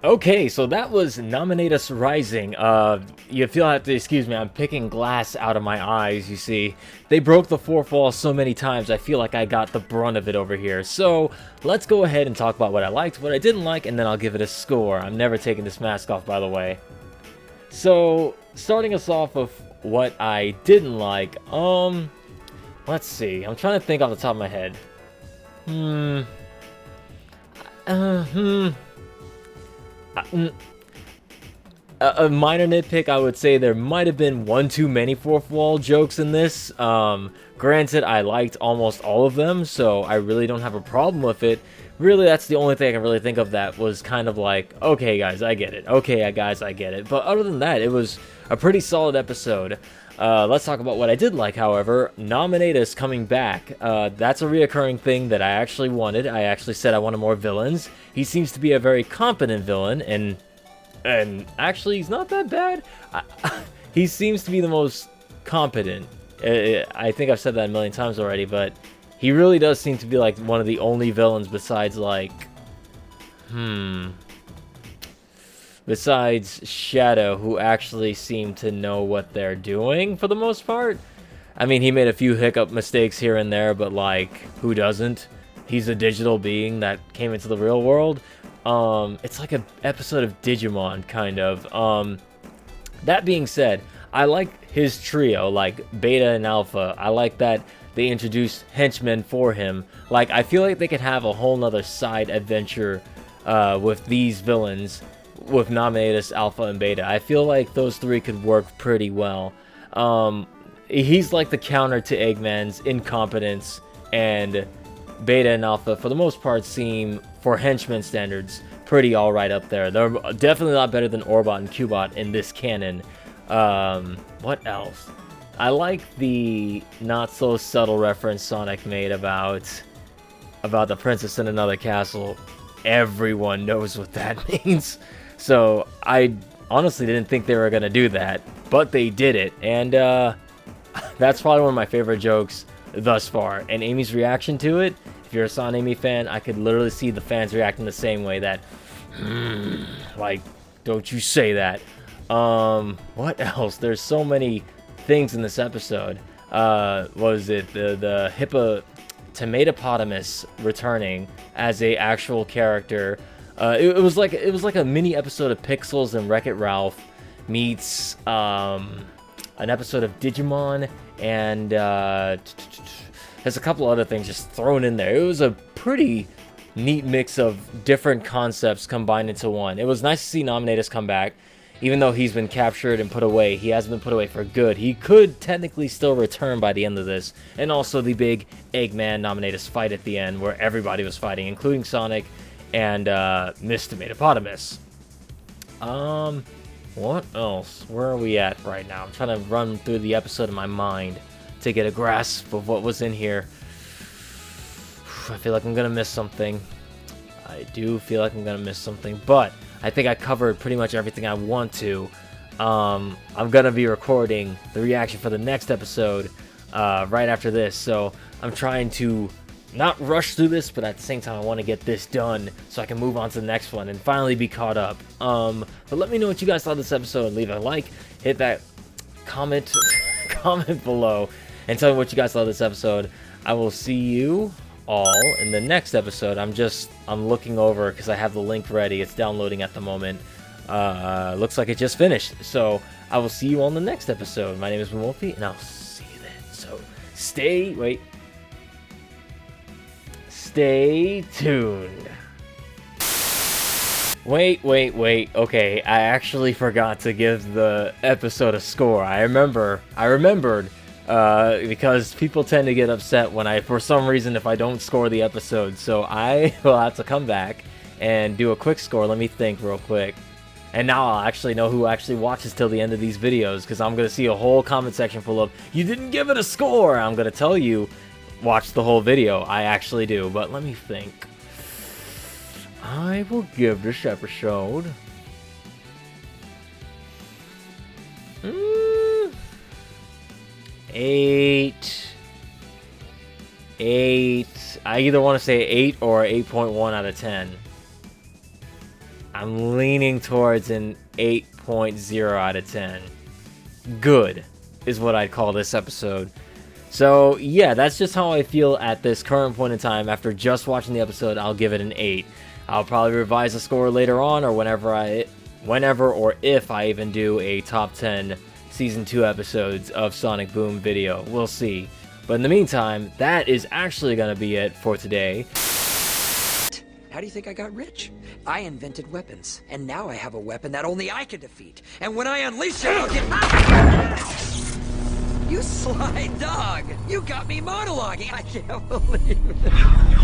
Okay, so that was Nominatus Rising. You'll have to excuse me, I'm picking glass out of my eyes, you see. They broke the fourth wall so many times, I feel like I got the brunt of it over here. So, let's go ahead and talk about what I liked, what I didn't like, and then I'll give it a score. I'm never taking this mask off, by the way. So, starting us off with what I didn't like, let's see. I'm trying to think off the top of my head. Hmm. Uh, hmm. A minor nitpick, I would say there might have been one too many fourth wall jokes in this. Granted, I liked almost all of them, so I really don't have a problem with it. Really, that's the only thing I can really think of that was kind of like, okay, guys, I get it. Okay, guys, I get it. But other than that, it was a pretty solid episode. Let's talk about what I did like, however. Nominatus coming back. That's a reoccurring thing that I actually wanted. I actually said I wanted more villains. He seems to be a very competent villain, and actually, he's not that bad. He seems to be the most competent. I think I've said that a million times already, but he really does seem to be like one of the only villains besides like, besides Shadow, who actually seem to know what they're doing for the most part. I mean, he made a few hiccup mistakes here and there, but like, who doesn't? He's a digital being that came into the real world. It's like an episode of Digimon, kind of. That being said, I like his trio, like Beta and Alpha. I like that they introduced henchmen for him. Like, I feel like they could have a whole nother side adventure with these villains, with Nominatus, Alpha, and Beta. I feel like those three could work pretty well. He's like the counter to Eggman's incompetence, and Beta and Alpha, for the most part, seem, for henchmen standards, pretty alright up there. They're definitely a lot better than Orbot and Cubot in this canon. What else? I like the not-so-subtle reference Sonic made about the princess in another castle. Everyone knows what that means. So, I honestly didn't think they were going to do that, but they did it. And, that's probably one of my favorite jokes thus far. And Amy's reaction to it, if you're a Son Amy fan, I could literally see the fans reacting the same way, that, like, don't you say that. What else? There's so many things in this episode. Was it the Tomatopotamus returning as a actual character? It was like a mini episode of Pixels and Wreck-It Ralph meets an episode of Digimon, and there's a couple other things just thrown in there. It was a pretty neat mix of different concepts combined into one. It was nice to see Nominatus come back. Even though he's been captured and put away, he hasn't been put away for good. He could technically still return by the end of this. And also the big Eggman Nominatus fight at the end, where everybody was fighting, including Sonic and Miss Tomatopotamus. What else? Where are we at right now? I'm trying to run through the episode in my mind to get a grasp of what was in here. I feel like I'm gonna miss something. I do feel like I'm gonna miss something, but I think I covered pretty much everything I want to. I'm gonna be recording the reaction for the next episode right after this, so I'm trying to not rush through this, but at the same time I want to get this done so I can move on to the next one and finally be caught up. But let me know what you guys thought of this episode. Leave a like, hit that comment below, and tell me what you guys thought of this episode. I will see you all in the next episode. I'm looking over because I have the link ready. It's downloading at the moment. Looks like it just finished. So I will see you on the next episode. My name is Wolfie, and I'll see you then. So stay tuned. Wait. Okay, I actually forgot to give the episode a score. I remembered. Because people tend to get upset when for some reason, if I don't score the episode. So I will have to come back and do a quick score. Let me think real quick. And now I'll actually know who actually watches till the end of these videos, because I'm going to see a whole comment section full of, you didn't give it a score. I'm going to tell you, watch the whole video. I actually do, but let me think. I will give this episode 8. I either want to say 8 or 8.1 out of 10. I'm leaning towards an 8.0 out of 10. Good is what I'd call this episode. So yeah, that's just how I feel at this current point in time. After just watching the episode, I'll give it an 8. I'll probably revise the score later on, or whenever or if I even do a top 10 season 2 episodes of Sonic Boom video. We'll see. But in the meantime, that is actually going to be it for today. How do you think I got rich? I invented weapons, and now I have a weapon that only I can defeat. And when I unleash it, I'll get... You sly dog! You got me monologuing! I can't believe it.